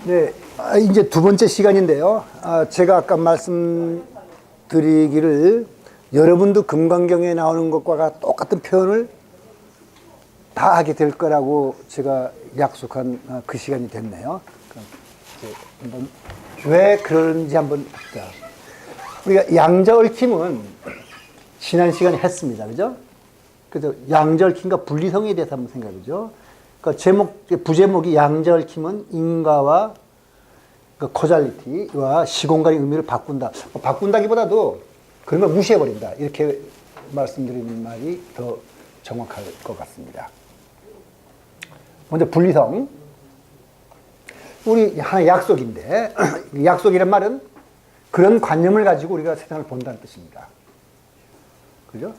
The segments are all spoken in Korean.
네, 이제 두 번째 시간인데요. 제가 아까 말씀드리기를 여러분도 금강경에 나오는 것과 똑같은 표현을 다 하게 될 거라고 제가 약속한 그 시간이 됐네요. 그럼 이제 한번 왜 그런지 한번 봅시다. 우리가 양자 얽힘은 지난 시간에 했습니다. 그죠? 그래서 양자 얽힘과 분리성에 대해서 한번 생각해보죠. 그러니까 부제목이 양자 얽힘은 인과와 코잘리티와 시공간의 의미를 바꾼다. 바꾼다기보다도 그런 걸 무시해버린다. 이렇게 말씀드리는 말이 더 정확할 것 같습니다. 먼저 분리성. 우리 하나의 약속인데, 약속이란 말은 그런 관념을 가지고 우리가 세상을 본다는 뜻입니다. 그죠?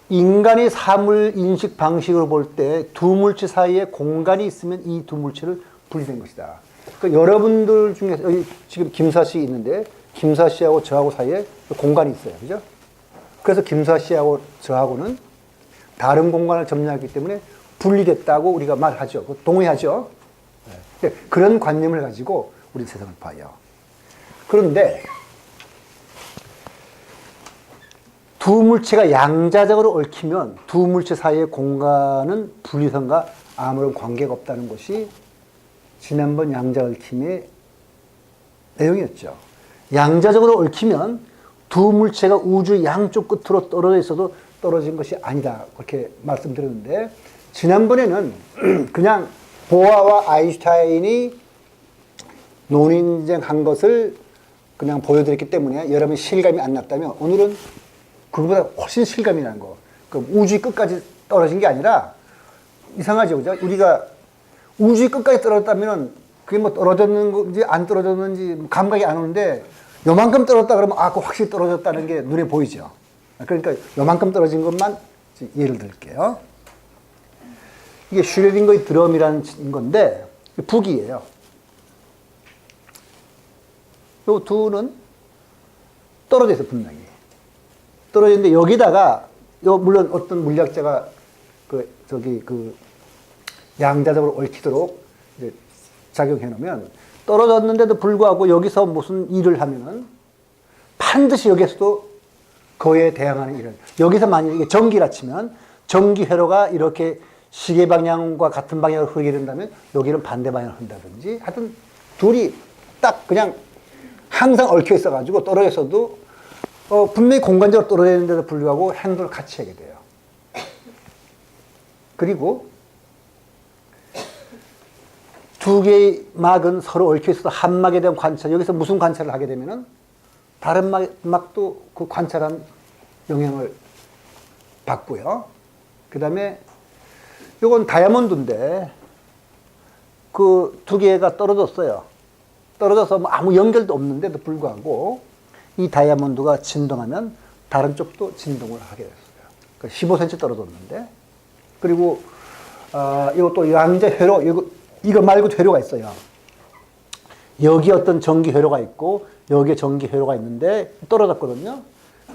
인간의 사물 인식 방식으로 볼 때 두 물체 사이에 공간이 있으면 이 두 물체를 분리된 것이다. 그러니까 여러분들 중에서 여기 지금 김사 씨 있는데 김사 씨하고 저하고 사이에 공간이 있어요. 그죠? 그래서 김사 씨하고 저하고는 다른 공간을 점령하기 때문에 분리됐다고 우리가 말하죠. 동의하죠. 네. 그런 관념을 가지고 우리 세상을 봐요. 그런데 두 물체가 양자적으로 얽히면 두 물체 사이의 공간은 분리성과 아무런 관계가 없다는 것이 지난번 양자 얽힘의 내용이었죠. 양자적으로 얽히면 두 물체가 우주 양쪽 끝으로 떨어져 있어도 떨어진 것이 아니다. 그렇게 말씀드렸는데 지난번에는 그냥 보아와 아인슈타인이 논의쟁한 것을 그냥 보여드렸기 때문에 여러분이 실감이 안 났다면 오늘은 그거보다 훨씬 실감이 나는 거. 그 우주의 끝까지 떨어진 게 아니라 이상하죠. 그죠? 우리가 우주의 끝까지 떨어졌다면 그게 뭐 떨어졌는 건지 안 떨어졌는지 감각이 안 오는데 요만큼 떨어졌다 그러면 그거 확실히 떨어졌다는 게 눈에 보이죠. 그러니까 요만큼 떨어진 것만 예를 들게요. 이게 슈레딩거의 드럼이라는 건데 북이에요. 요 둘은 떨어져 있어 분명히. 떨어지는데 여기다가 물론 어떤 물리학자가 양자적으로 얽히도록 이제 작용해 놓으면 떨어졌는데도 불구하고 여기서 무슨 일을 하면은 반드시 여기서도 그에 대항하는 일을 여기서 만약에 이게 전기라 치면 전기 회로가 이렇게 시계 방향과 같은 방향으로 흐르게 된다면 여기는 반대 방향으로 흐른다든지 하여튼 둘이 딱 그냥 항상 얽혀 있어 가지고 떨어졌어도 분명히 공간적으로 떨어져 있는데도 불구하고 행동을 같이 하게 돼요. 그리고 두 개의 막은 서로 얽혀 있어도 한 막에 대한 관찰, 여기서 무슨 관찰을 하게 되면은 다른 막도 그 관찰한 영향을 받고요. 그 다음에 요건 다이아몬드인데 그 두 개가 떨어졌어요. 떨어져서 뭐 아무 연결도 없는데도 불구하고 이 다이아몬드가 진동하면 다른 쪽도 진동을 하게 됐어요. 그러니까 15cm 떨어졌는데 그리고 이것도 양자 회로 이거 말고 회로가 있어요. 여기 어떤 전기 회로가 있고 여기에 전기 회로가 있는데 떨어졌거든요.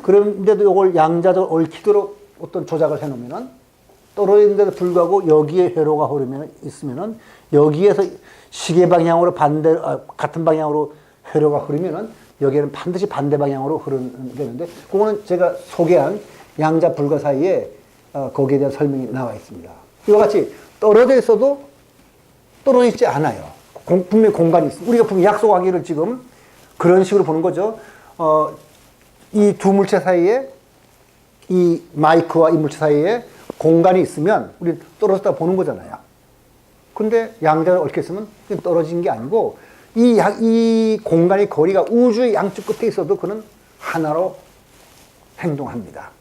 그런데도 이걸 양자적으로 얽히도록 어떤 조작을 해놓으면은 떨어지는데도 불구하고 여기에 회로가 흐르면 있으면은 여기에서 시계 방향으로 같은 방향으로 회로가 흐르면은 여기에는 반드시 반대 방향으로 흐르는 게 있는데 그거는 제가 소개한 양자 불가 사이에 거기에 대한 설명이 나와 있습니다. 이와 같이 떨어져 있어도 떨어져 있지 않아요. 분명히 공간이 있습니다. 우리가 분명히 약속하기를 지금 그런 식으로 보는 거죠. 이 두 물체 사이에 이 마이크와 이 물체 사이에 공간이 있으면 우리는 떨어졌다 보는 거잖아요. 근데 양자를 얽혀 있으면 떨어진 게 아니고 이 공간의 거리가 우주의 양쪽 끝에 있어도 그는 하나로 행동합니다.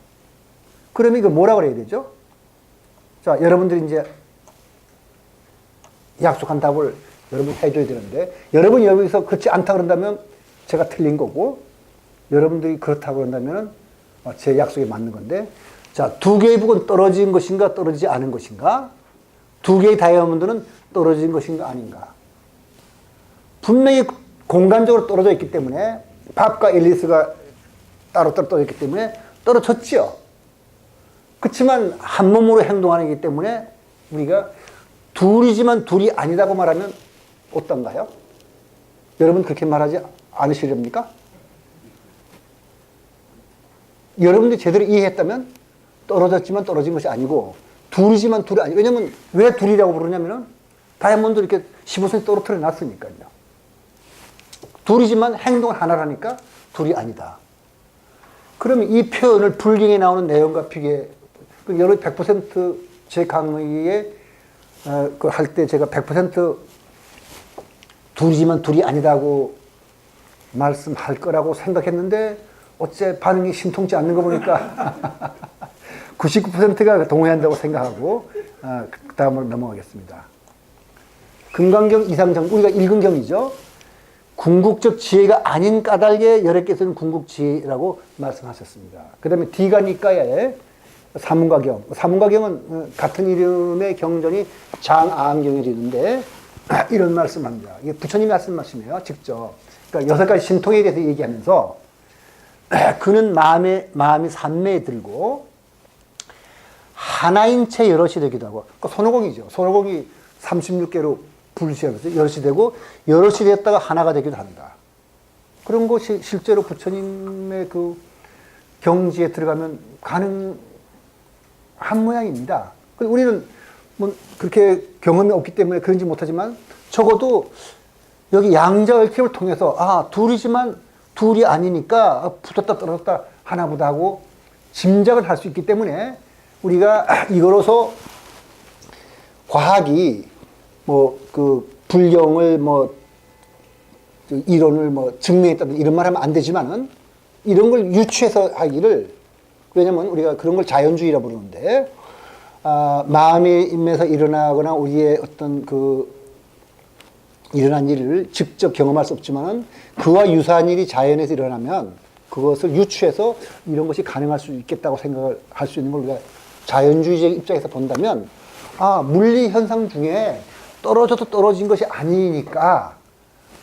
그러면 이거 뭐라 그래야 되죠? 자, 여러분들이 이제 약속한 답을 여러분이 해줘야 되는데, 여러분이 여기서 그렇지 않다 그런다면 제가 틀린 거고, 여러분들이 그렇다고 그런다면 제 약속에 맞는 건데, 자, 두 개의 북은 떨어진 것인가, 떨어지지 않은 것인가? 두 개의 다이아몬드는 떨어진 것인가, 아닌가? 분명히 공간적으로 떨어져 있기 때문에, 밥과 앨리스가 따로 떨어져 있기 때문에 떨어졌죠. 그렇지만 한 몸으로 행동하기 때문에 우리가 둘이지만 둘이 아니다고 말하면 어떤가요? 여러분 그렇게 말하지 않으시렵니까? 여러분들이 제대로 이해했다면 떨어졌지만 떨어진 것이 아니고 둘이지만 둘이 아니고, 왜냐면 왜 둘이라고 부르냐면은 다이아몬드 이렇게 15cm 떨어뜨려 놨으니까요. 둘이지만 행동은 하나라니까 둘이 아니다. 그러면 이 표현을 불경에 나오는 내용과 비교해, 여러분 100% 강의에 그 할 때 제가 100% 둘이지만 둘이 아니다고 말씀할 거라고 생각했는데 어째 반응이 심통치 않는 거 보니까 99%가 동의한다고 생각하고 그 다음으로 넘어가겠습니다. 금강경 이상정, 우리가 읽은 경이죠. 궁극적 지혜가 아닌 까닭에 여러 개서는 궁극지혜라고 말씀하셨습니다. 그 다음에 디가니까야의 사문가경. 사문가경은 같은 이름의 경전이 장아암경이 되는데 이런 말씀합니다. 이게 부처님이 하신 말씀이에요. 직접. 그러니까 6가지 신통에 대해서 얘기하면서 그는 마음이 산매에 들고 하나인 채 여럿이 되기도 하고, 그러니까 손오공이죠. 손오공이 36개로 분리시하면서 여럿이 되고 여럿이 됐다가 하나가 되기도 한다. 그런 것이 실제로 부처님의 그 경지에 들어가면 가능한 모양입니다. 우리는 뭐 그렇게 경험이 없기 때문에 그런지 못하지만 적어도 여기 양자 얽힘을 통해서 둘이지만 둘이 아니니까 붙었다 떨어졌다 하나보다 하고 짐작을 할 수 있기 때문에 우리가 이거로서 과학이 뭐 그 불경을 뭐 이론을 뭐 증명했다든 이런 말 하면 안 되지만은 이런 걸 유추해서 하기를, 왜냐면 우리가 그런 걸 자연주의라 부르는데 마음의 임에서 일어나거나 우리의 어떤 그 일어난 일을 직접 경험할 수 없지만은 그와 유사한 일이 자연에서 일어나면 그것을 유추해서 이런 것이 가능할 수 있겠다고 생각을 할 수 있는 걸 우리가 자연주의적 입장에서 본다면 물리 현상 중에 떨어져도 떨어진 것이 아니니까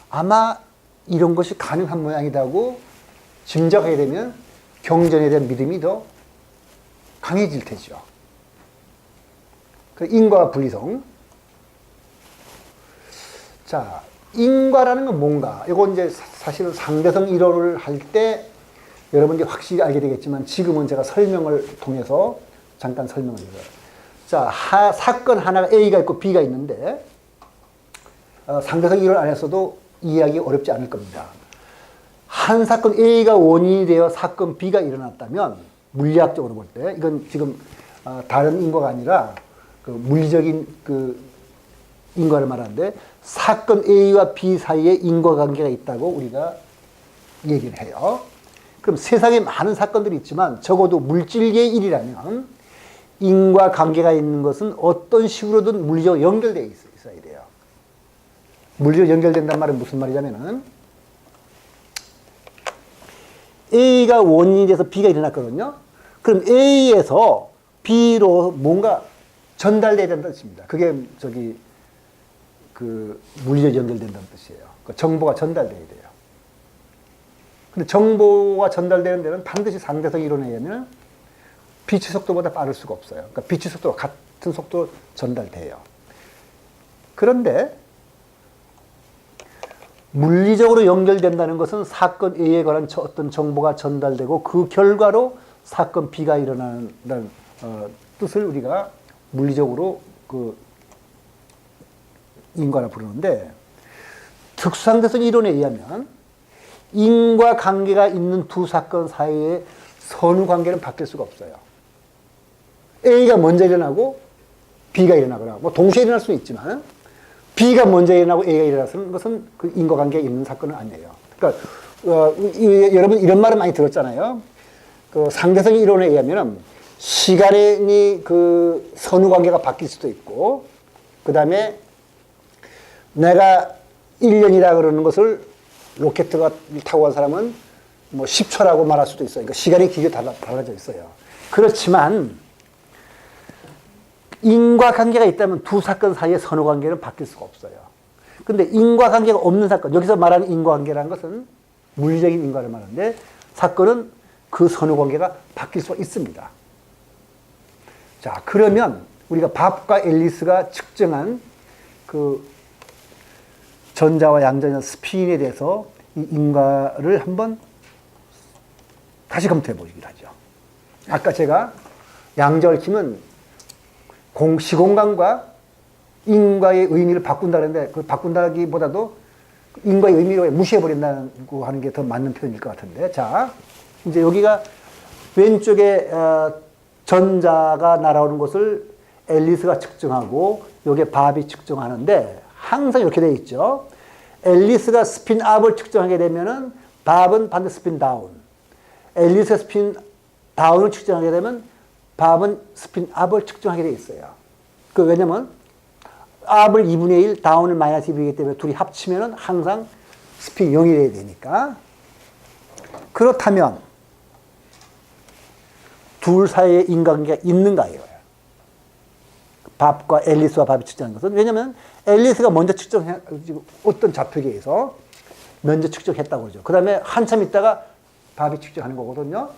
아마 이런 것이 가능한 모양이라고 짐작하게 되면 경전에 대한 믿음이 더 강해질 테죠. 그 인과 분리성. 자, 인과라는 건 뭔가? 이거 이제 사실은 상대성 이론을 할 때 여러분들이 확실히 알게 되겠지만 지금은 제가 설명을 통해서 잠깐 설명을 드려요. 자, 사건 하나가 A가 있고 B가 있는데 상대성 이론 안에서도 이해하기 어렵지 않을 겁니다. 한 사건 A가 원인이 되어 사건 B가 일어났다면 물리학적으로 볼 때 이건 지금 다른 인과가 아니라 그 물리적인 그 인과를 말하는데 사건 A와 B 사이에 인과관계가 있다고 우리가 얘기를 해요. 그럼 세상에 많은 사건들이 있지만 적어도 물질계의 일이라면 인과관계가 있는 것은 어떤 식으로든 물리적으로 연결되어 있어야 돼요. 물리적으로 연결된다는 말은 무슨 말이냐면은 A가 원인이 돼서 B가 일어났거든요. 그럼 A에서 B로 뭔가 전달돼야 된다는 뜻입니다. 그게 그 물리적으로 연결된다는 뜻이에요. 그 정보가 전달돼야 돼요. 근데 정보가 전달되는 데는 반드시 상대성 이론에 의하면 빛의 속도보다 빠를 수가 없어요. 그러니까 빛의 속도와 같은 속도로 전달돼요. 그런데 물리적으로 연결된다는 것은 사건 A에 관한 어떤 정보가 전달되고 그 결과로 사건 B가 일어나는 뜻을 우리가 물리적으로 그 인과라 부르는데, 특수상대성 이론에 의하면 인과관계가 있는 두 사건 사이의 선후관계는 바뀔 수가 없어요. A가 먼저 일어나고 B가 일어나거나 뭐 동시에 일어날 수는 있지만 B가 먼저 일어나고 A가 일어나는 것은 그 인과관계가 있는 사건은 아니에요. 그러니까 여러분 이런 말을 많이 들었잖아요. 그 상대성 이론에 의하면 시간이 그 선후관계가 바뀔 수도 있고, 그 다음에 내가 1년이라 그러는 것을 로켓을 타고 간 사람은 뭐 10초라고 말할 수도 있어요. 그러니까 시간의 기준이 달라져 있어요. 그렇지만 인과관계가 있다면 두 사건 사이의 선후관계는 바뀔 수가 없어요. 근데 인과관계가 없는 사건, 여기서 말하는 인과관계라는 것은 물리적인 인과를 말하는데 사건은 그 선후관계가 바뀔 수가 있습니다. 자, 그러면 우리가 밥과 앨리스가 측정한 그 전자와 양전자 스핀에 대해서 이 인과를 한번 다시 검토해 보기로 하죠. 아까 제가 양자얽힘은 시공간과 인과의 의미를 바꾼다 그랬는데 그 바꾼다기보다도 인과의 의미를 무시해버린다고 하는 게 더 맞는 표현일 것 같은데, 자 이제 여기가 왼쪽에 전자가 날아오는 것을 앨리스가 측정하고 여기에 밥이 측정하는데 항상 이렇게 되어 있죠. 앨리스가 스핀 업을 측정하게 되면은 밥은 반드시 스핀 다운, 앨리스가 스핀 다운을 측정하게 되면 밥은 스핀 업을 측정하게 되어 있어요. 왜냐면 업을 2분의 1, 다운을 마이너스 2분이기 때문에 둘이 합치면은 항상 스핀 0이 돼야 되니까. 그렇다면 둘 사이에 인과관계가 있는가 이거예요. 밥과 앨리스와 밥이 측정한 것은. 왜냐하면 앨리스가 먼저 측정해, 어떤 좌표계에 의해서 먼저 측정했다고 그러죠. 그 다음에 한참 있다가 밥이 측정하는 거거든요.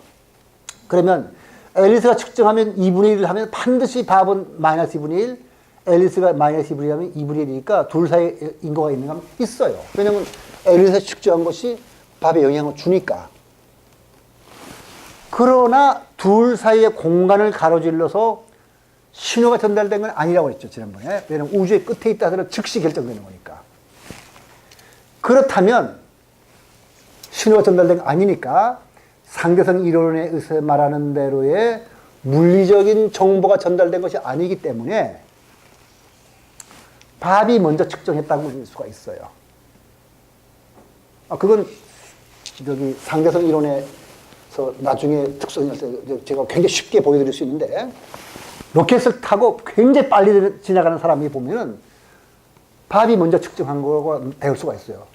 그러면 앨리스가 측정하면 2분의 1을 하면 반드시 밥은 마이너스 2분의 1, 앨리스가 마이너스 2분의 1 하면 2분의 1이니까 둘 사이에 인과가 있는가 하면 있어요. 왜냐하면 앨리스가 측정한 것이 밥에 영향을 주니까. 그러나 둘 사이의 공간을 가로질러서 신호가 전달된 건 아니라고 했죠, 지난번에. 왜냐하면 우주의 끝에 있다 하더라도 즉시 결정되는 거니까. 그렇다면 신호가 전달된 건 아니니까 상대성 이론에 의해서 말하는 대로의 물리적인 정보가 전달된 것이 아니기 때문에 밥이 먼저 측정했다고 볼 수가 있어요. 그건 여기 상대성 이론에서 나중에 특성이어서 제가 굉장히 쉽게 보여드릴 수 있는데, 로켓을 타고 굉장히 빨리 지나가는 사람이 보면은 밥이 먼저 측정한 거가 배울 수가 있어요.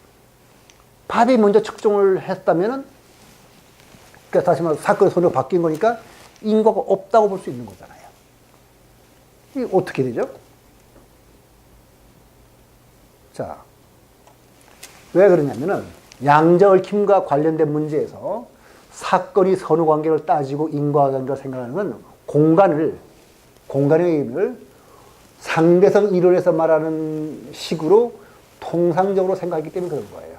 밥이 먼저 측정을 했다면은, 그러니까 다시 말해서 사건의 선으로 바뀐 거니까 인과가 없다고 볼 수 있는 거잖아요. 이게 어떻게 되죠? 자, 왜 그러냐면은 양자얽힘과 관련된 문제에서 사건이 선후 관계를 따지고 인과관계를 생각하는 건 공간의 의미를 상대성 이론에서 말하는 식으로 통상적으로 생각하기 때문에 그런 거예요.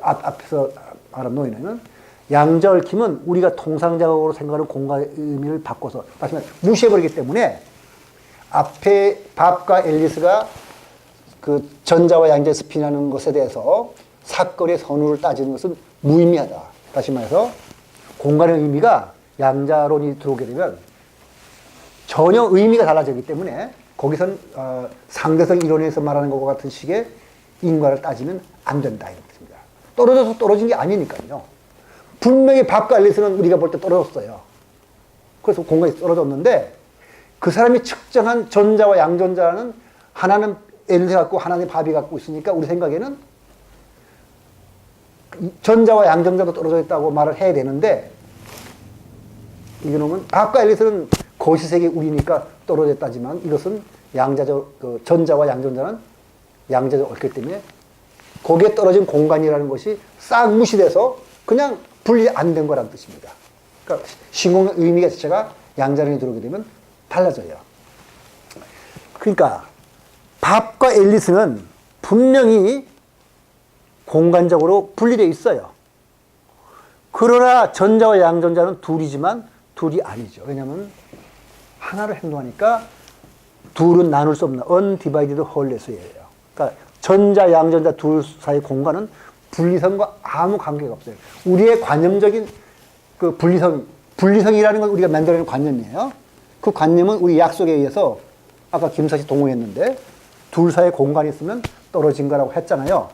앞에서 말한 논의는 양자얽힘은 우리가 통상적으로 생각하는 공간의 의미를 바꿔서 다시 말해 무시해버리기 때문에 앞에 밥과 앨리스가 그 전자와 양자의 스핀하는 것에 대해서 사건의 선후를 따지는 것은 무의미하다. 다시 말해서 공간의 의미가 양자론이 들어오게 되면 전혀 의미가 달라지기 때문에 거기선 상대성 이론에서 말하는 것과 같은 식의 인과를 따지면 안 된다 이런 뜻입니다. 떨어져서 떨어진 게 아니니까요. 분명히 밥과 앨리스는 우리가 볼 때 떨어졌어요. 그래서 공간이 떨어졌는데 그 사람이 측정한 전자와 양전자는 하나는 앨리스 갖고 하나는 밥이 갖고 있으니까 우리 생각에는 전자와 양전자도 떨어져 있다고 말을 해야 되는데, 이거는 밥과 앨리스는 거시색이 우리니까 떨어졌다지만 이것은 전자와 양전자는 양자적 얽기 때문에 거기에 떨어진 공간이라는 것이 싹 무시돼서 그냥 분리 안 된 거라는 뜻입니다. 그러니까 신공의 의미가 자체가 양자론이 들어오게 되면 달라져요. 그러니까 밥과 앨리스는 분명히 공간적으로 분리되어 있어요. 그러나 전자와 양전자는 둘이지만 둘이 아니죠. 왜냐하면 하나로 행동하니까 둘은 나눌 수 없는 undivided whole이에요. 그러니까 전자, 양전자 둘 사이 공간은 분리성과 아무 관계가 없어요. 우리의 관념적인 그 분리성이라는 건 우리가 만들어낸 관념이에요. 그 관념은 우리 약속에 의해서 아까 김사씨 동의했는데 둘 사이에 공간이 있으면 떨어진 거라고 했잖아요.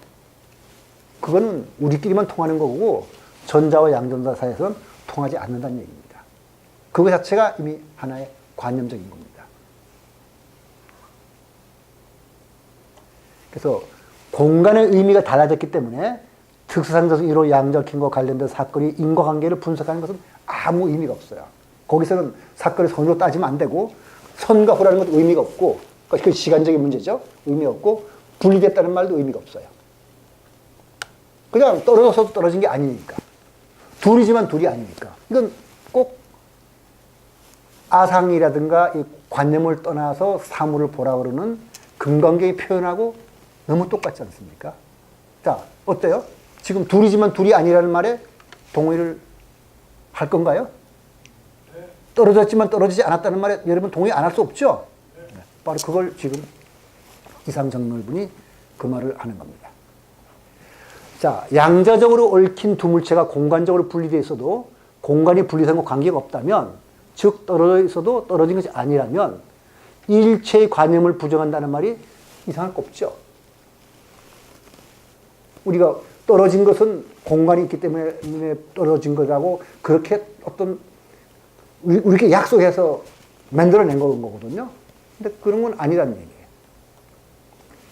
그거는 우리끼리만 통하는 거고 전자와 양전자 사이에서는 통하지 않는다는 얘기입니다. 그거 자체가 이미 하나의 관념적인 겁니다. 그래서 공간의 의미가 달라졌기 때문에 특수상대성 이론 양자얽힘과 관련된 사건이 인과관계를 분석하는 것은 아무 의미가 없어요. 거기서는 사건의 선으로 따지면 안 되고 선과 후라는 것도 의미가 없고, 그 시간적인 문제죠. 의미가 없고 분리됐다는 말도 의미가 없어요. 그냥 떨어져서 떨어진 게 아니니까. 둘이지만 둘이 아니니까. 이건 꼭 아상이라든가 이 관념을 떠나서 사물을 보라 그러는 금강경이 표현하고 너무 똑같지 않습니까? 자, 어때요? 지금 둘이지만 둘이 아니라는 말에 동의를 할 건가요? 떨어졌지만 떨어지지 않았다는 말에 여러분 동의 안 할 수 없죠? 바로 그걸 지금 이상정렬분이 그 말을 하는 겁니다. 자, 양자적으로 얽힌 두 물체가 공간적으로 분리되어 있어도 공간이 분리된 것 관계가 없다면, 즉 떨어져 있어도 떨어진 것이 아니라면 일체의 관념을 부정한다는 말이 이상할 거 없죠. 우리가 떨어진 것은 공간이 있기 때문에 떨어진 거라고 그렇게 어떤 우리가 약속해서 만들어낸 거거든요. 근데 그런 건 아니라는 얘기예요.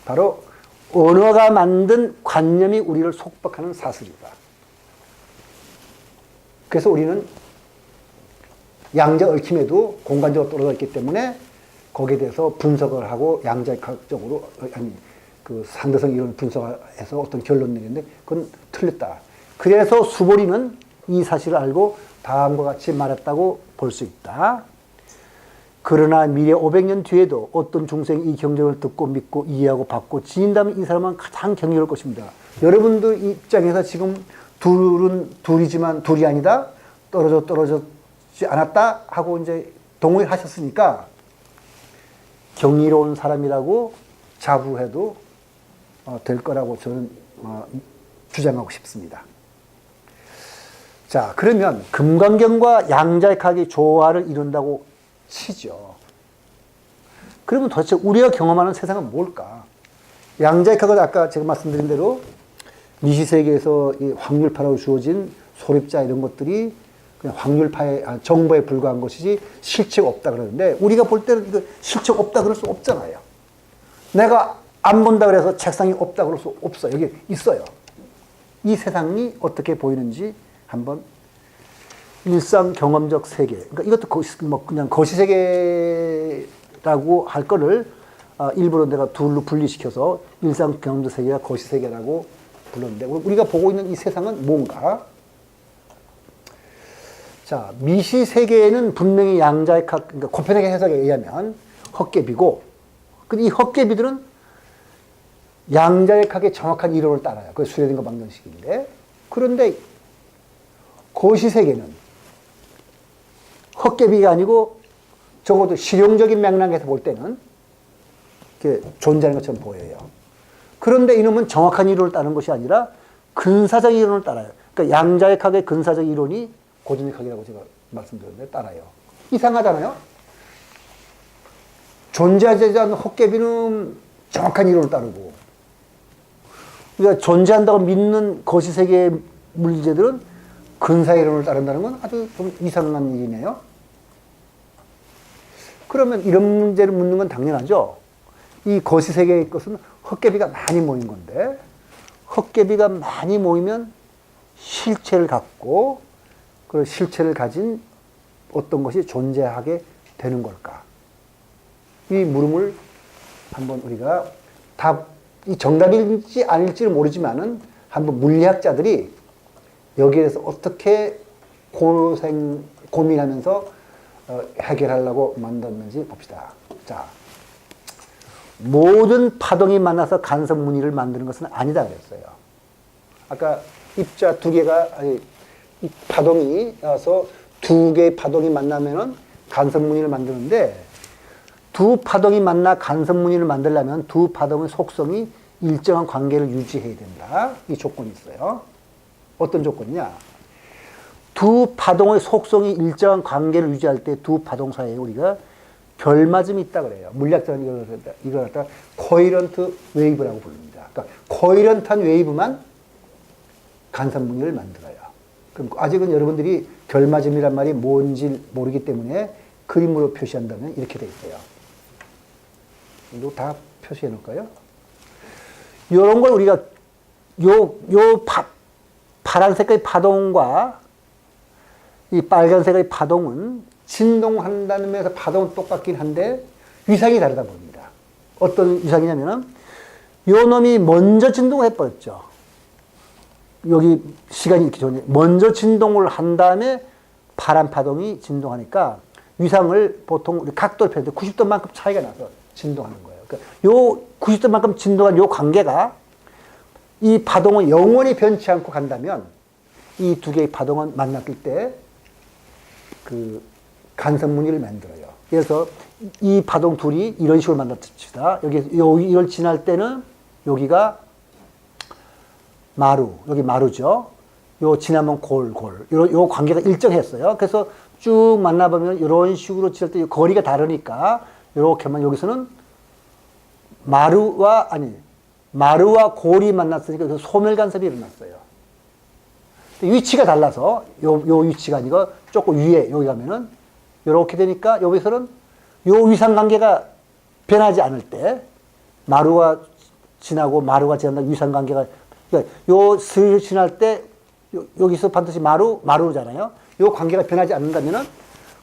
바로 언어가 만든 관념이 우리를 속박하는 사슬이다. 그래서 우리는 양자 얽힘에도 공간적으로 떨어져 있기 때문에 거기에 대해서 분석을 하고 양자역학적으로, 아니, 그 상대성 이론 분석해서 어떤 결론 내리는데 그건 틀렸다. 그래서 수보리는 이 사실을 알고 다음과 같이 말했다고 볼 수 있다. 그러나 미래 500년 뒤에도 어떤 중생이 이 경전을 듣고 믿고 이해하고 받고 지닌다면 이 사람은 가장 경이로울 것입니다. 여러분들 입장에서 지금 둘은 둘이지만 둘이 아니다, 떨어졌지 않았다 하고 이제 동의하셨으니까 경이로운 사람이라고 자부해도 될 거라고 저는 주장하고 싶습니다. 자, 그러면 금강경과 양자역학이 조화를 이룬다고 치죠. 그러면 도대체 우리가 경험하는 세상은 뭘까? 양자역학은 아까 제가 말씀드린 대로 미시세계에서 이 확률파로 주어진 소립자 이런 것들이 그냥 확률파의 정보에 불과한 것이지 실체가 없다 그러는데, 우리가 볼 때는 실체가 없다 그럴 수 없잖아요. 내가 안 본다 그래서 책상이 없다 그럴 수 없어요. 여기 있어요. 이 세상이 어떻게 보이는지 한번 일상 경험적 세계, 그러니까 이것도 그냥 거시세계라고 할 거를 일부러 내가 둘로 분리시켜서 일상 경험적 세계와 거시세계라고 불렀는데, 우리가 보고 있는 이 세상은 뭔가? 자, 미시세계에는 분명히 양자역학, 그러니까 코페르니쿠스 해석에 의하면 헛개비고, 근데 이 헛개비들은 양자역학의 정확한 이론을 따라요. 그게 스웨덴과 방정식인데, 그런데 거시세계는 헛개비가 아니고 적어도 실용적인 맥락에서 볼 때는 이렇게 존재하는 것처럼 보여요. 그런데 이놈은 정확한 이론을 따르는 것이 아니라 근사적 이론을 따라요. 그러니까 양자역학의 근사적 이론이 고전역학이라고 제가 말씀드렸는데 따라요. 이상하잖아요? 존재하지 않는 헛개비는 정확한 이론을 따르고, 우리가 존재한다고 믿는 거시세계의 물리제들은 근사 이론을 따른다는 건 아주 좀 이상한 일이네요. 그러면 이런 문제를 묻는 건 당연하죠. 이 거시세계의 것은 헛개비가 많이 모인 건데, 헛개비가 많이 모이면 실체를 갖고 그 실체를 가진 어떤 것이 존재하게 되는 걸까? 이 물음을 한번 우리가 이 정답일지 아닐지는 모르지만은 한번 물리학자들이 여기에 대해서 어떻게 고민하면서 해결하려고 만들었는지 봅시다. 자, 모든 파동이 만나서 간섭무늬를 만드는 것은 아니다 그랬어요. 아까 입자 두 개가, 아니, 파동이 나서 두 개의 파동이 만나면은 간섭무늬를 만드는데, 두 파동이 만나 간섭무늬를 만들려면 두 파동의 속성이 일정한 관계를 유지해야 된다. 이 조건이 있어요. 어떤 조건이냐? 두 파동의 속성이 일정한 관계를 유지할 때 두 파동 사이에 우리가 결맞음이 있다 그래요. 물리학자는 이걸 갖다 코헤런트 웨이브라고 부릅니다. 그러니까 코헤런트한 웨이브만 간섭무늬를 만들어요. 그럼 아직은 여러분들이 결맞음이란 말이 뭔지 모르기 때문에 그림으로 표시한다면 이렇게 돼 있어요. 이거 다 표시해 놓을까요? 이런 걸 우리가 파란색의 파동과 이 빨간색의 파동은 진동한다는 면에서 파동은 똑같긴 한데 위상이 다르다 봅니다. 어떤 위상이냐면은 요 놈이 먼저 진동을 해버렸죠. 여기 시간이 이렇게 좋네. 먼저 진동을 한 다음에 파란 파동이 진동하니까 위상을 보통 우리 각도를 펴는데 90도만큼 차이가 나서 진동하는 거예요. 그러니까 요 90도만큼 진동한 요 관계가 이 파동은 영원히 변치 않고 간다면 이 두 개의 파동은 만났을 때 그 간섭무늬를 만들어요. 그래서 이 파동 둘이 이런 식으로 만났습시다. 이걸 지날 때는 여기가 마루, 여기 마루죠. 요 지나면 골. 요 관계가 일정했어요. 그래서 쭉 만나보면 이런 식으로 지날 때 거리가 다르니까 이렇게만 여기서는 마루와 골이 만났으니까 그 소멸간섭이 일어났어요. 위치가 달라서 요 위치가 아니고 조금 위에 여기 가면은 이렇게 되니까 여기서는 요 위상관계가 변하지 않을 때 마루가 지나고 마루가 지난다 위상관계가 그러니까 요 슬 지날 때 여기서 반드시 마루잖아요. 요 관계가 변하지 않는다면은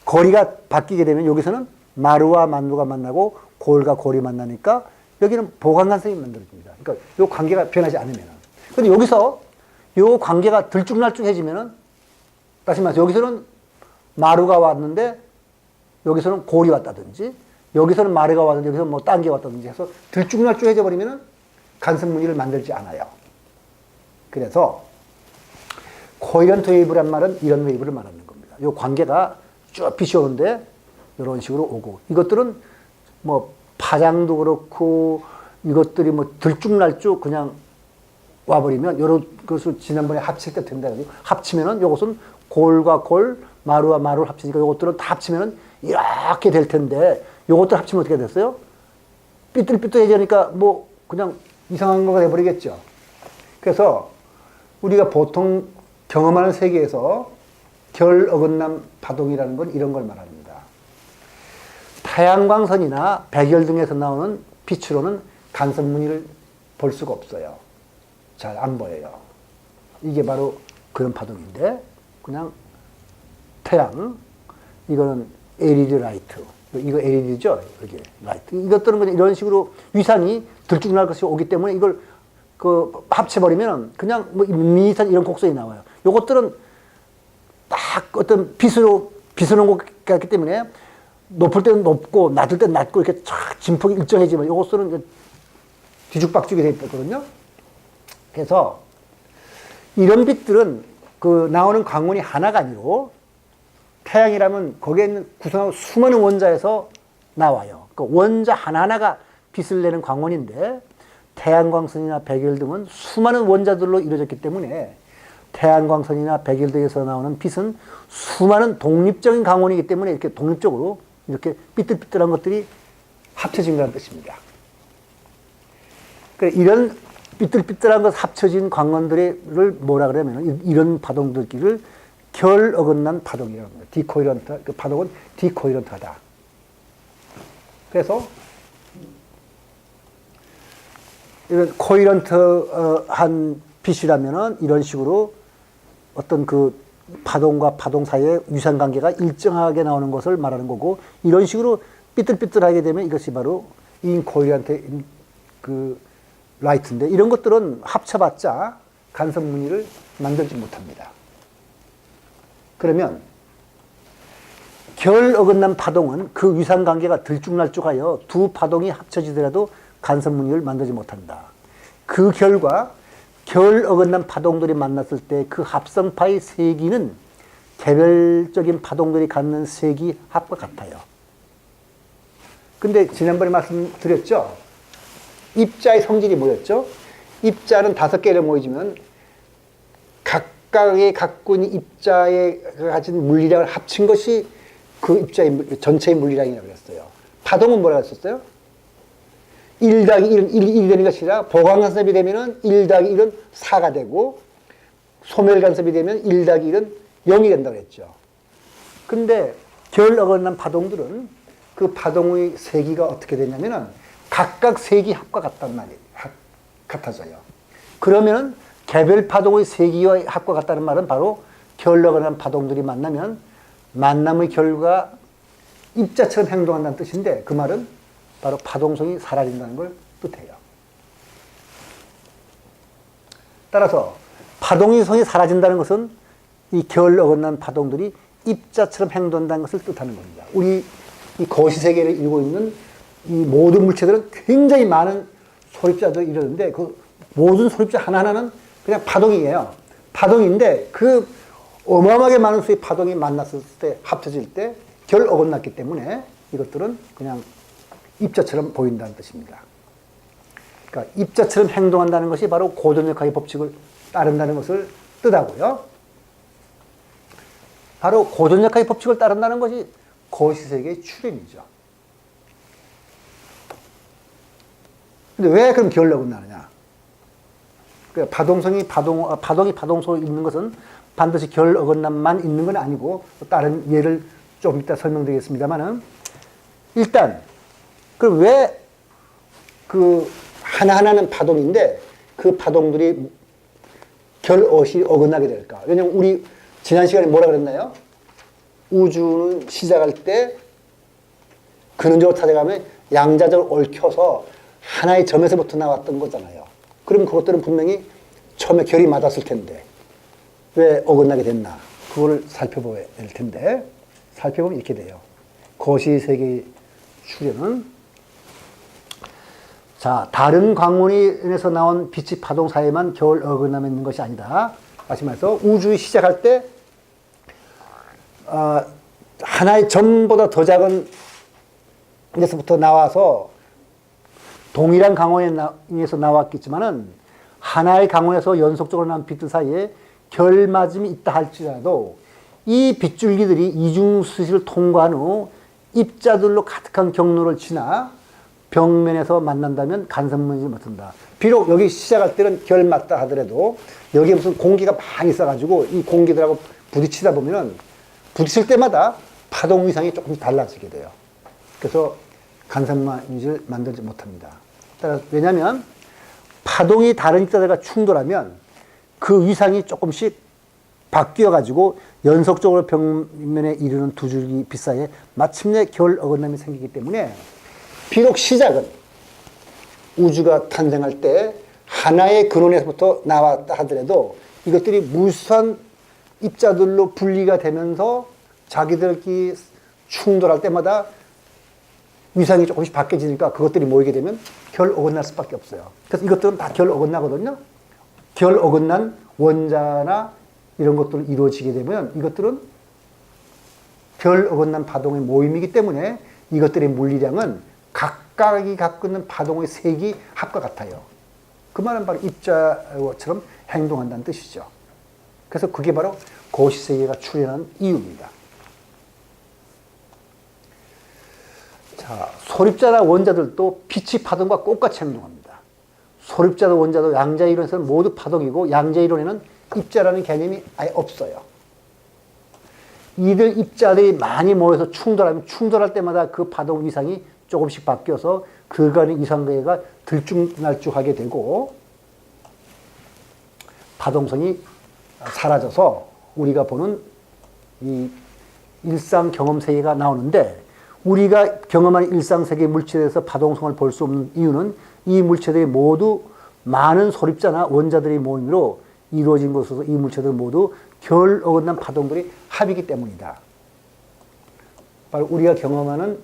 거리가 바뀌게 되면 여기서는 마루와 만루가 만나고 골과 골이 만나니까 여기는 보강간섭이 만들어집니다. 그러니까 요 관계가 변하지 않으면은. 근데 여기서 요 관계가 들쭉날쭉해지면은 다시 말해서 여기서는 마루가 왔는데 여기서는 골이 왔다든지 여기서는 마루가 왔는데 여기서 뭐 딴 게 왔다든지 해서 들쭉날쭉해져 버리면은 간섭무늬를 만들지 않아요. 그래서 코이런트 웨이브란 말은 이런 웨이브를 말하는 겁니다. 요 관계가 쭉 빛이 오는데 이런 식으로 오고 이것들은 뭐 파장도 그렇고 이것들이 뭐 들쭉날쭉 그냥 와버리면 이런 것을 지난번에 합칠 때 된다. 합치면은 요것은 골과 골, 마루와 마루를 합치니까 요것들은 다 합치면은 이렇게 될 텐데 요것들 합치면 어떻게 됐어요? 삐뚤삐뚤해지니까 뭐 그냥 이상한 거가 돼버리겠죠. 그래서 우리가 보통 경험하는 세계에서 결 어긋남 파동이라는 건 이런 걸 말합니다. 태양광선이나 백열 등에서 나오는 빛으로는 간섭무늬를 볼 수가 없어요. 잘 안 보여요. 이게 바로 그런 파동인데 그냥 태양, 이거는 LED 라이트, 이거 LED죠. 여기 라이트. 이것들은 그냥 이런 식으로 위상이 들쭉날 것이 오기 때문에 이걸 그 합쳐버리면 그냥 뭐 미세한 이런 곡선이 나와요. 요것들은 딱 어떤 빛으로 온 것 같기 때문에 높을 때는 높고 낮을 때는 낮고 이렇게 쫙 진폭이 일정해지면 요것들은 뒤죽박죽이 되어 있거든요. 그래서 이런 빛들은 그 나오는 광원이 하나가 아니고 태양이라면 거기에 있는 구성하고 수많은 원자에서 나와요. 그 원자 하나하나가 빛을 내는 광원인데 태양광선이나 백열 등은 수많은 원자들로 이루어졌기 때문에 태양광선이나 백열 등에서 나오는 빛은 수많은 독립적인 광원이기 때문에 이렇게 독립적으로 이렇게 삐뚤삐뚤한 것들이 합쳐진 거라는 뜻입니다. 그러니까 이런 삐뚤삐뚤한 것 합쳐진 광원들을 뭐라 그러면 이런 파동들끼리를 결 어긋난 파동이라고 합니다. 디코이런트, 그 파동은 디코이런트하다. 그래서 이런 코이런트한 빛이라면은 이런 식으로 어떤 그 파동과 파동 사이의 유상관계가 일정하게 나오는 것을 말하는 거고 이런 식으로 삐뚤삐뚤하게 되면 이것이 바로 인코이런트 그 라이트인데 이런 것들은 합쳐봤자 간섭무늬를 만들지 못합니다. 그러면 결 어긋난 파동은 그 위상관계가 들쭉날쭉하여 두 파동이 합쳐지더라도 간섭무늬를 만들지 못한다. 그 결과 결 어긋난 파동들이 만났을 때 그 합성파의 세기는 개별적인 파동들이 갖는 세기 합과 같아요. 근데 지난번에 말씀드렸죠? 입자의 성질이 뭐였죠? 입자는 5개를 모이지면 각각의 갖고 있는 입자에 가진 물리량을 합친 것이 그 입자의 전체의 물리량이라고 그랬어요. 파동은 뭐라고 했었어요? 1 더하기 1은 1이 되는 것이 아니라 보강간섭이 되면 1 더하기 1은 4가 되고 소멸간섭이 되면 1 더하기 1은 0이 된다고 했죠. 근데 결 어긋난 파동들은 그 파동의 세기가 어떻게 되냐면은 각각 세기 합과 같단 말이에요. 같아져요. 그러면은 개별 파동의 세기와 합과 같다는 말은 바로 결 어긋난 파동들이 만나면 만남의 결과 입자처럼 행동한다는 뜻인데 그 말은 바로 파동성이 사라진다는 걸 뜻해요. 따라서 파동성이 사라진다는 것은 이 결 어긋난 파동들이 입자처럼 행동한다는 것을 뜻하는 겁니다. 우리 이 거시세계를 이루고 있는 이 모든 물체들은 굉장히 많은 소립자들이 이러는데 그 모든 소립자 하나하나는 그냥 파동이에요. 파동인데 그 어마어마하게 많은 수의 파동이 만났을 때 합쳐질 때 결 어긋났기 때문에 이것들은 그냥 입자처럼 보인다는 뜻입니다. 그러니까 입자처럼 행동한다는 것이 바로 고전역학의 법칙을 따른다는 것을 뜻하고요. 바로 고전역학의 법칙을 따른다는 것이 거시세계의 출현이죠. 근데 왜 그럼 결 어긋나느냐? 그러니까 파동이 파동소로 있는 것은 반드시 결 어긋남만 있는 건 아니고 또 다른 예를 좀 이따 설명드리겠습니다만은 일단 그럼 왜 그 하나하나는 파동인데 그 파동들이 결엇이 어긋나게 될까? 왜냐면 우리 지난 시간에 뭐라 그랬나요? 우주는 시작할 때 근원적으로 찾아가면 양자적으로 얽혀서 하나의 점에서부터 나왔던 거잖아요. 그럼 그것들은 분명히 처음에 결이 맞았을 텐데 왜 어긋나게 됐나? 그거를 살펴봐야 될 텐데 살펴보면 이렇게 돼요. 거시세계의 출현은 자, 다른 광원에서 나온 빛의 파동 사이에만 겨울 어긋남이 있는 것이 아니다. 다시 말해서 우주의 시작할 때 하나의 점보다 더 작은 데서부터 나와서 동일한 강원에서 나왔겠지만은 하나의 강원에서 연속적으로 나온 빛들 사이에 결맞음이 있다 할지라도 이 빗줄기들이 이중수시를 통과한 후 입자들로 가득한 경로를 지나 벽면에서 만난다면 간섭문이 못한다. 비록 여기 시작할 때는 결 맞다 하더라도 여기에 무슨 공기가 많이 있어가지고 이 공기들하고 부딪히다 보면은 부딪힐 때마다 파동 위상이 조금씩 달라지게 돼요. 그래서 간섭문을 만들지 못합니다. 따라서 왜냐하면 파동이 다른 입자들과 충돌하면 그 위상이 조금씩 바뀌어가지고 연속적으로 벽면에 이르는 두 줄기 빛 사이에 마침내 결 어긋남이 생기기 때문에 비록 시작은 우주가 탄생할 때 하나의 근원에서부터 나왔다 하더라도 이것들이 무수한 입자들로 분리가 되면서 자기들끼리 충돌할 때마다 위상이 조금씩 바뀌어지니까 그것들이 모이게 되면 결 어긋날 수밖에 없어요. 그래서 이것들은 다 결 어긋나거든요. 결 어긋난 원자나 이런 것들이 이루어지게 되면 이것들은 결 어긋난 파동의 모임이기 때문에 이것들의 물리량은 각각이 갖고 있는 파동의 색이 합과 같아요. 그 말은 바로 입자처럼 행동한다는 뜻이죠. 그래서 그게 바로 거시세계가 출현한 이유입니다. 자, 소립자나 원자들도 빛의 파동과 똑같이 행동합니다. 소립자도 원자도 양자 이론에서는 모두 파동이고 양자 이론에는 입자라는 개념이 아예 없어요. 이들 입자들이 많이 모여서 충돌하면 충돌할 때마다 그 파동 위상이 조금씩 바뀌어서 그간의 이상계가 들쭉날쭉하게 되고 파동성이 사라져서 우리가 보는 이 일상 경험 세계가 나오는데 우리가 경험하는 일상 세계 물체에서 파동성을 볼 수 없는 이유는 이 물체들이 모두 많은 소립자나 원자들의 모임으로 이루어진 것으로서 이 물체들 모두 결 어긋난 파동들이 합이기 때문이다. 바로 우리가 경험하는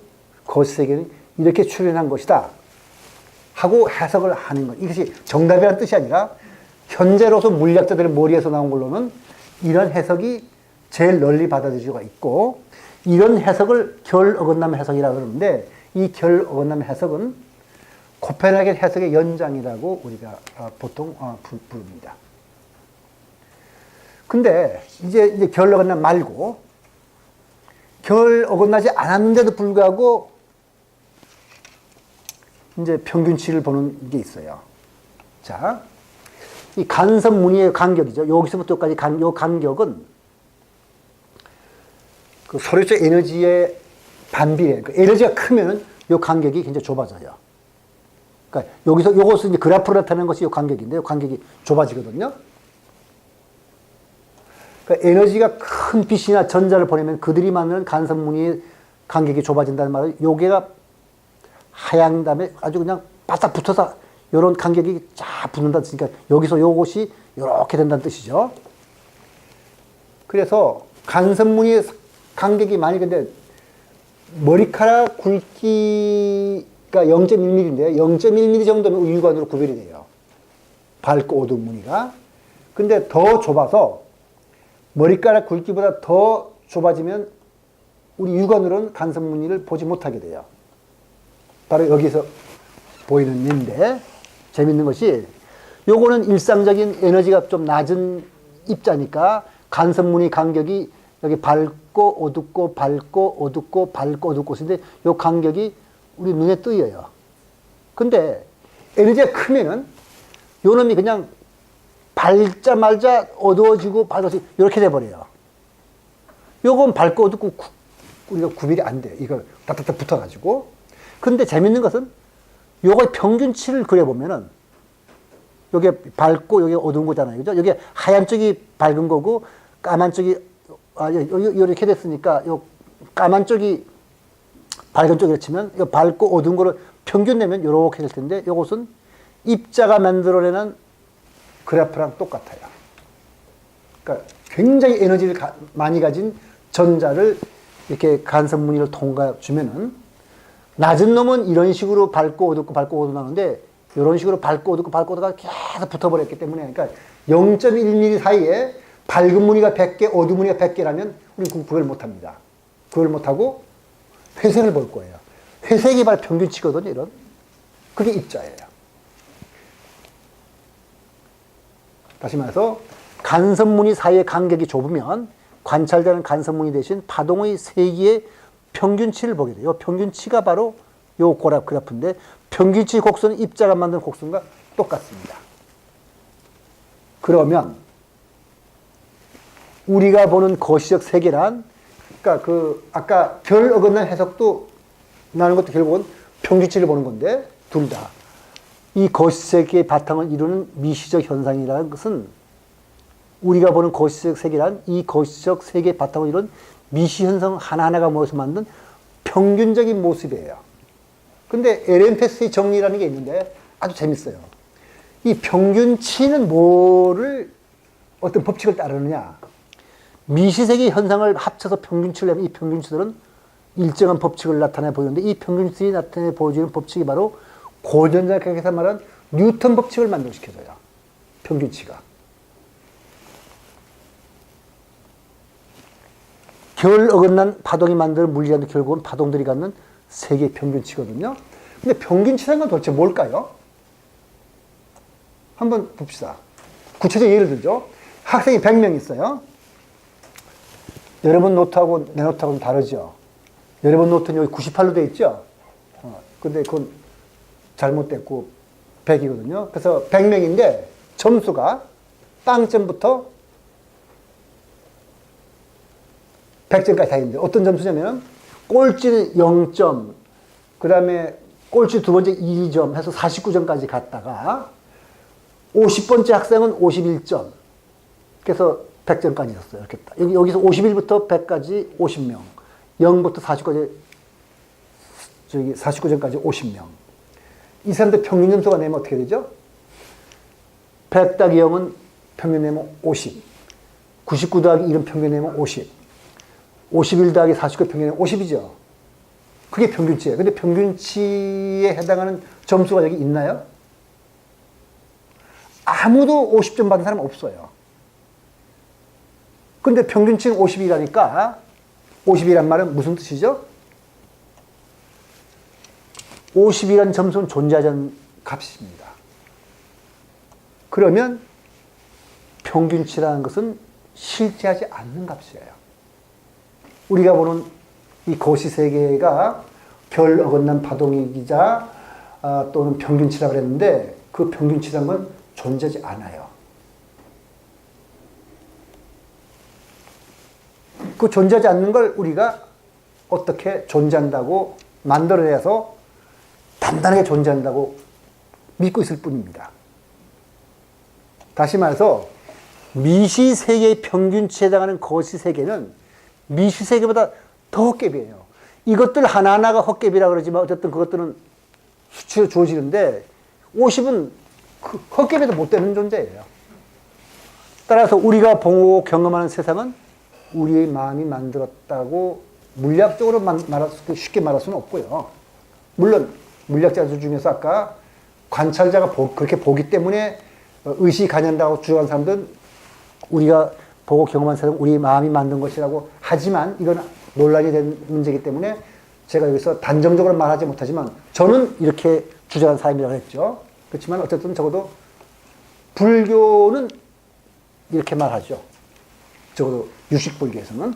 거시세계는 이렇게 출현한 것이다 하고 해석을 하는 것. 이것이 정답이라는 뜻이 아니라 현재로서 물리학자들의 머리에서 나온 걸로는 이런 해석이 제일 널리 받아들일 수가 있고 이런 해석을 결 어긋남 해석이라고 그러는데 이 결 어긋남 해석은 코페르니쿠스 해석의 연장이라고 우리가 보통 부릅니다. 근데 이제 결 어긋남 말고 결 어긋나지 않았는데도 불구하고 이제 평균치를 보는 게 있어요. 자, 이 간섭 무늬의 간격이죠. 여기서부터까지 요 간격은 그 소립자 에너지의 반비례. 그 에너지가 크면은 요 간격이 굉장히 좁아져요. 그러니까 여기서 요것을 이제 그래프로 나타내는 것이 요 간격인데 요 간격이 좁아지거든요. 그러니까 에너지가 큰 빛이나 전자를 보내면 그들이 만드는 간섭 무늬의 간격이 좁아진다는 말은 요게가 하얀 다음에 아주 그냥 바싹 붙어서 이런 간격이 쫙 붙는다는 뜻이니까 여기서 요것이 이렇게 된다는 뜻이죠. 그래서 간섭무늬의 간격이 많이 근데 머리카락 굵기의 그러니까 0.1mm인데 0.1mm 정도면 우리 육안으로 구별이 돼요. 밝고 어두운 무늬가. 근데 더 좁아서 머리카락 굵기보다 더 좁아지면 우리 육안으로는 간섭 무늬를 보지 못하게 돼요. 바로 여기서 보이는 인데 재밌는 것이 요거는 일상적인 에너지가 좀 낮은 입자니까 간섭 무늬 간격이 여기 밝고 어둡고 밝고 어둡고 밝고 어둡고 인데 요 간격이 우리 눈에 띄어요. 근데 에너지가 크면은 요 놈이 그냥 밝자마자 어두워지고 밝아지고 이렇게 돼버려요. 요건 밝고 어둡고 우리가 구별이 안 돼요. 이거 딱딱딱 붙어가지고. 근데 재밌는 것은 요거의 평균치를 그려보면은 요게 밝고 요게 어두운 거잖아요. 그죠? 요게 하얀 쪽이 밝은 거고 까만 쪽이 이렇게 됐으니까 요 까만 쪽이 밝은 쪽이라 치면 요 밝고 어두운 거를 평균 내면 요렇게 될 텐데 요것은 입자가 만들어내는 그래프랑 똑같아요. 그러니까 굉장히 에너지를 많이 가진 전자를 이렇게 간섭 무늬를 통과 주면은 낮은 놈은 이런 식으로 밝고 어둡고 밝고 어두워 나오는데 이런 식으로 밝고 어둡고 밝고 어두워가 계속 붙어버렸기 때문에 그러니까 0.1mm 사이에 밝은 무늬가 100개, 어두운 무늬가 100개라면 우리는 구별 못합니다. 구별 못하고 회색을 볼 거예요. 회색이 바로 평균치거든요. 이런. 그게 입자예요. 다시 말해서 간섭 무늬 사이의 간격이 좁으면 관찰되는 간섭 무늬 대신 파동의 세기의 평균치를 보게 돼요. 평균치가 바로 요 그래프인데 평균치 곡선은 입자가 만든 곡선과 똑같습니다. 그러면 우리가 보는 거시적 세계란 그러니까 아까 별 어긋난 해석도 나는 것도 결국은 평균치를 보는 건데 둘 다 이 거시적 세계의 바탕을 이루는 미시적 현상이라는 것은 우리가 보는 거시적 세계란 이 거시적 세계의 바탕을 이루는 미시 현상 하나하나가 모여서 만든 평균적인 모습이에요. 근데 LMPS의 정리라는 게 있는데 아주 재밌어요. 이 평균치는 뭐를 어떤 법칙을 따르느냐. 미시세계 현상을 합쳐서 평균치를 내면 이 평균치들은 일정한 법칙을 나타내 보이는데 이 평균치들이 나타내 보여주는 법칙이 바로 고전자학에서 말한 뉴턴 법칙을 만들어시켜줘요. 평균치가. 결 어긋난 파동이 만드는 물리라는 결국은 파동들이 갖는 세계의 평균치거든요. 근데 평균치라는 건 도대체 뭘까요? 한번 봅시다. 구체적인 예를 들죠. 학생이 100명 있어요. 여러분 노트하고 내 노트하고는 다르죠. 여러분 노트는 여기 98로 되어 있죠. 근데 그건 잘못됐고 100이거든요. 그래서 100명인데 점수가 빵점부터 100점까지 다 있는데 어떤 점수냐면 꼴찌는 0점, 그 다음에 꼴찌 두 번째 2점 해서 49점까지 갔다가 50번째 학생은 51점. 그래서 100점까지 있었어요. 이렇게 여기서 51부터 100까지 50명, 0부터 40까지 49점까지 50명. 이 사람들 평균 점수가 내면 어떻게 되죠? 100 더하기 0은 평균 내면 50, 99 더하기 1은 평균 내면 50, 51 더하기 49 평균 내면 50이죠. 그게 평균치예요. 근데 평균치에 해당하는 점수가 여기 있나요? 아무도 50점 받은 사람 없어요. 근데 평균치는 50이라니까 50이란 말은 무슨 뜻이죠? 50이라는 점수는 존재하지 않는 값입니다. 그러면 평균치라는 것은 실제하지 않는 값이에요. 우리가 보는 이 거시세계가 별 어긋난 파동이기자 또는 평균치라고 그랬는데 그 평균치라는 건 존재하지 않아요. 그 존재하지 않는 걸 우리가 어떻게 존재한다고 만들어내서 단단하게 존재한다고 믿고 있을 뿐입니다. 다시 말해서 미시세계의 평균치에 해당하는 거시세계는 미시세계보다 더 헛개비예요. 이것들 하나하나가 헛개비라고 그러지만 어쨌든 그것들은 수치로 주어지는데 50은 그 헛개비도 못 되는 존재예요. 따라서 우리가 보고 경험하는 세상은 우리의 마음이 만들었다고 물리학적으로 쉽게 말할 수는 없고요. 물론 물리학자들 중에서 아까 관찰자가 그렇게 보기 때문에 의식이 가능하다고 주장하는 사람들은 우리가 보고 경험한 세상 우리 마음이 만든 것이라고 하지만 이건 논란이 된 문제이기 때문에 제가 여기서 단정적으로 말하지 못하지만 저는 이렇게 주장한 사람이라고 했죠. 그렇지만 어쨌든 적어도 불교는 이렇게 말하죠. 적어도 유식불교에서는.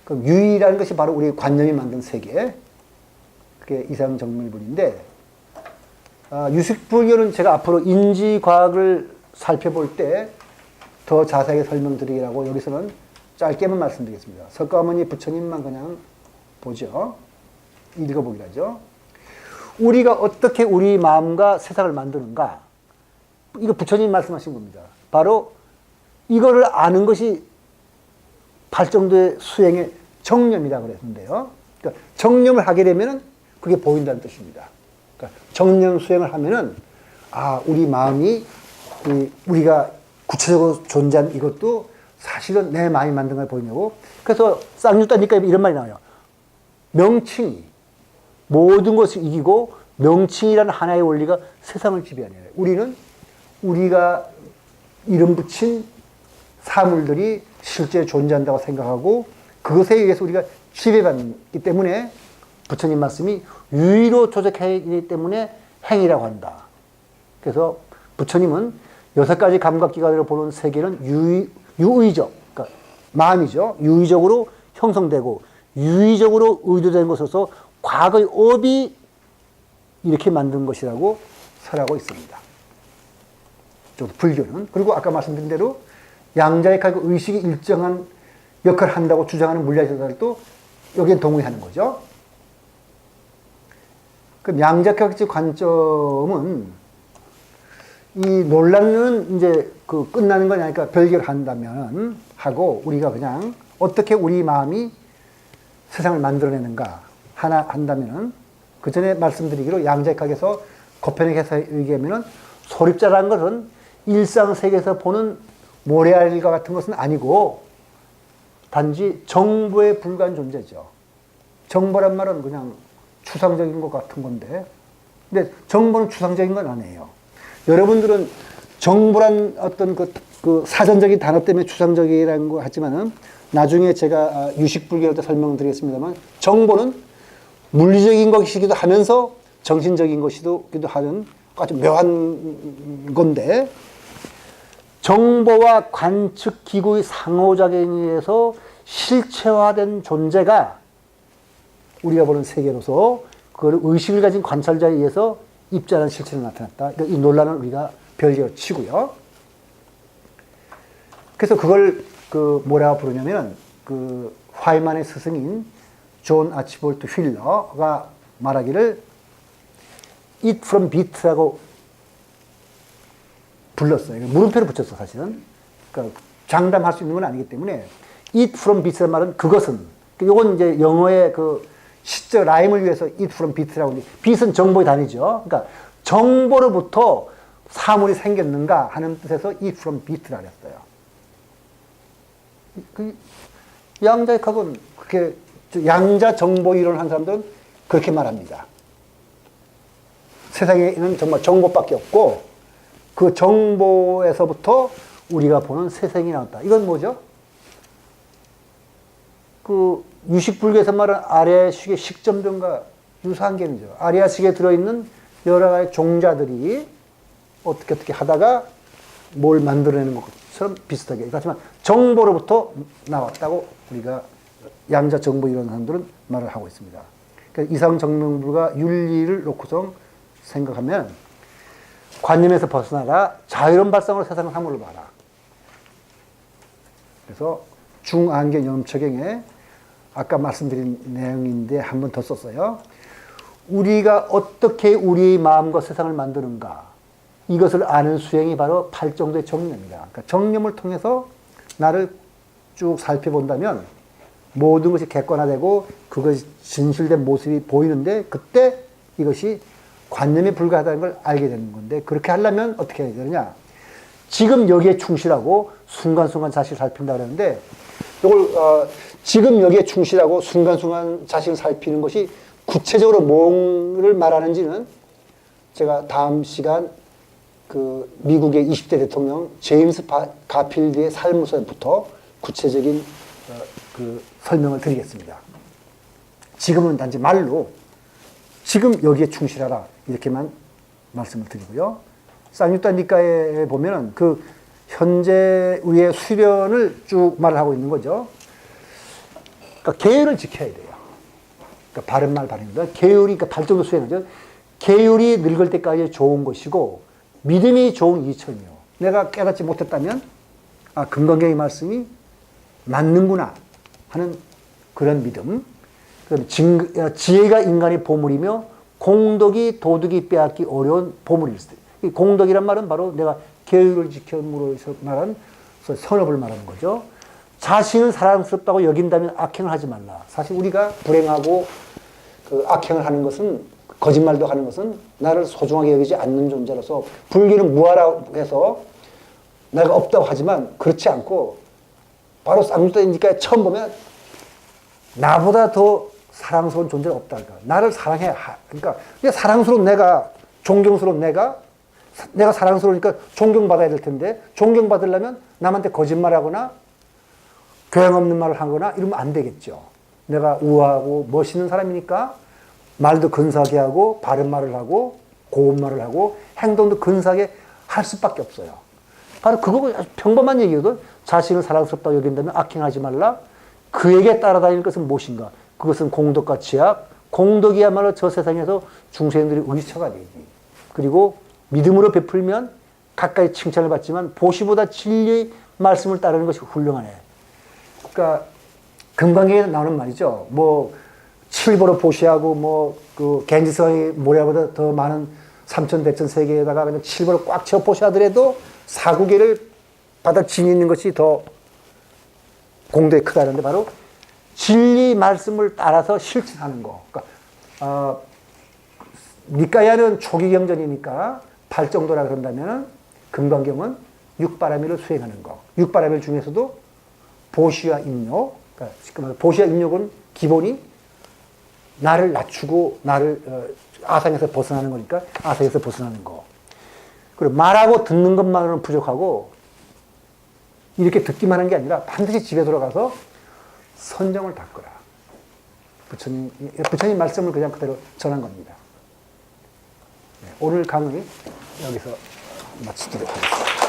그럼 유의라는 것이 바로 우리 관념이 만든 세계. 그게 이상정밀불인데, 유식불교는 제가 앞으로 인지과학을 살펴볼 때 더 자세하게 설명드리라고 여기서는 짧게만 말씀드리겠습니다. 석가모니 부처님만 그냥 보죠. 읽어보기로 하죠. 우리가 어떻게 우리 마음과 세상을 만드는가? 이거 부처님 말씀하신 겁니다. 바로 이거를 아는 것이 발정도의 수행의 정념이라고 그랬는데요. 그러니까 정념을 하게 되면 그게 보인다는 뜻입니다. 그러니까 정념 수행을 하면은 우리 마음이 우리가 구체적으로 존재한 이것도 사실은 내 마음이 만든 걸 보이냐고. 그래서 쌍육단니까 이런 말이 나와요. 명칭이 모든 것을 이기고 명칭이라는 하나의 원리가 세상을 지배하는 거예요. 우리는 우리가 이름 붙인 사물들이 실제 존재한다고 생각하고 그것에 의해서 우리가 지배받기 때문에 부처님 말씀이 유의로 조작하기 때문에 행이라고 한다. 그래서 부처님은 6가지 감각기관으로 보는 세계는 유의적, 그러니까 마음이죠. 유의적으로 형성되고 유의적으로 의도된 것으로서 과거의 업이 이렇게 만든 것이라고 설하고 있습니다. 불교는. 그리고 아까 말씀드린 대로 양자역학 의식이 일정한 역할을 한다고 주장하는 물리학자들도 여기에 동의하는 거죠. 그럼 양자역학적 관점은 이 논란은 이제 끝나는 거냐니까 별개로 한다면 하고 우리가 그냥 어떻게 우리 마음이 세상을 만들어내는가 하나 한다면은 그 전에 말씀드리기로 양자역학에서 코페르니쿠스에 의하면은 소립자라는 것은 일상 세계에서 보는 모래알과 같은 것은 아니고 단지 정보에 불과한 존재죠. 정보란 말은 그냥 추상적인 것 같은 건데, 근데 정보는 추상적인 건 아니에요. 여러분들은 정보란 어떤 그 사전적인 단어 때문에 추상적이라는 거 하지만은 나중에 제가 유식불교할 때 설명드리겠습니다만 정보는 물리적인 것이기도 하면서 정신적인 것이기도 하는 아주 묘한 건데 정보와 관측 기구의 상호작용에 의해서 실체화된 존재가 우리가 보는 세계로서 그걸 의식을 가진 관찰자에 의해서 입자라는 실체로 나타났다. 그러니까 이 논란을 우리가 별개로 치고요. 그래서 그걸 뭐라고 부르냐면 화이만의 스승인 존 아치볼트 휠러가 말하기를 eat from bit라고 불렀어요. 물음표를 붙였어, 사실은. 그러니까 장담할 수 있는 건 아니기 때문에 eat from bit라는 말은 그것은. 이건 이제 영어의 시적 라임을 위해서 eat from bit라고 하는데 bit은 정보의 단위죠. 그러니까 정보로부터 사물이 생겼는가 하는 뜻에서 eat from bit라고 했어요. 양자역학은 그렇게 양자 정보 이론을 한 사람들은 그렇게 말합니다. 세상에는 정말 정보밖에 없고 그 정보에서부터 우리가 보는 세상이 나왔다. 이건 뭐죠? 유식불교에서 말하는 아리아식의 식점변과 유사한 개념이죠. 아리아식에 들어있는 여러 가지 종자들이 어떻게 하다가 뭘 만들어내는 것처럼 비슷하게. 그렇지만 정보로부터 나왔다고 우리가 양자 정보 이런 사람들은 말을 하고 있습니다. 그러니까 이상정명불가 윤리를 놓고서 생각하면 관념에서 벗어나라 자유로운 발상으로 세상을 사물을 봐라. 그래서 중안개 염초경에 아까 말씀드린 내용인데 한 번 더 썼어요. 우리가 어떻게 우리의 마음과 세상을 만드는가 이것을 아는 수행이 바로 8정도의 정념이다. 그러니까 정념을 통해서 나를 쭉 살펴본다면 모든 것이 객관화되고 그것이 진실된 모습이 보이는데 그때 이것이 관념에 불과하다는 걸 알게 되는 건데 그렇게 하려면 어떻게 해야 되느냐. 지금 여기에 충실하고 순간순간 자신을 살핀다 그러는데 이걸 지금 여기에 충실하고 순간순간 자신을 살피는 것이 구체적으로 뭐를 말하는지는 제가 다음 시간 그 미국의 20대 대통령 제임스 가필드의 삶에서부터 구체적인 그 설명을 드리겠습니다. 지금은 단지 말로 지금 여기에 충실하라 이렇게만 말씀을 드리고요. 쌍유타 니까에 보면은 그 현재 우리의 수련을 쭉 말을 하고 있는 거죠. 그러니까 계율을 지켜야 돼요. 그러니까 바른 말 바른 말. 계율이 그러니까 발전도 수행하죠. 계율이 늙을 때까지 좋은 것이고 믿음이 좋은 이천이요. 내가 깨닫지 못했다면 아 금강경의 말씀이 맞는구나 하는 그런 믿음. 그럼 지혜가 인간의 보물이며 공덕이 도둑이 빼앗기 어려운 보물일 수 있어요. 공덕이란 말은 바로 내가 계율을 지킴으로써 말한 선업을 말하는 거죠. 자신을 사랑스럽다고 여긴다면 악행을 하지 말라. 사실 우리가 불행하고 그 악행을 하는 것은 거짓말도 하는 것은 나를 소중하게 여기지 않는 존재로서 불교는 무아라고 해서 내가 없다고 하지만 그렇지 않고 바로 쌍유타니까에 처음 보면 나보다 더 사랑스러운 존재가 없다. 나를 사랑해. 그러니까 사랑스러운 내가, 존경스러운 내가 사랑스러우니까 존경받아야 될 텐데 존경받으려면 남한테 거짓말하거나 교양 없는 말을 하거나 이러면 안 되겠죠. 내가 우아하고 멋있는 사람이니까 말도 근사하게 하고 바른 말을 하고 고운 말을 하고 행동도 근사하게 할 수밖에 없어요. 바로 그거 평범한 얘기거든. 자신을 사랑스럽다고 여긴다면 악행하지 말라. 그에게 따라다닐 것은 무엇인가? 그것은 공덕과 지악. 공덕이야말로 저 세상에서 중생들이 의처가 되지. 그리고 믿음으로 베풀면 가까이 칭찬을 받지만 보시보다 진리의 말씀을 따르는 것이 훌륭하네. 그러니까 금강경에 나오는 말이죠. 뭐 칠보로 보시하고 그 겐지스강의 모래보다 더 많은 삼천대천 세계에다가 그냥 칠보로 꽉 채워 보시하더라도 사구계를 받아 지니는 것이 더 공덕이 크다는데 바로 진리 말씀을 따라서 실천하는 거. 그러니까 니까야는 초기 경전이니까 8정도라 그런다면 금강경은 육바라밀을 수행하는 거. 육바라밀 중에서도 보시와 인욕. 그러니까 보시와 인욕은 기본이 나를 낮추고 나를 아상에서 벗어나는 거니까 아상에서 벗어나는 거. 그리고 말하고 듣는 것만으로는 부족하고 이렇게 듣기만 하는 게 아니라 반드시 집에 돌아가서 선정을 닦으라. 부처님 말씀을 그냥 그대로 전한 겁니다. 네, 오늘 강의 여기서 마치도록 하겠습니다.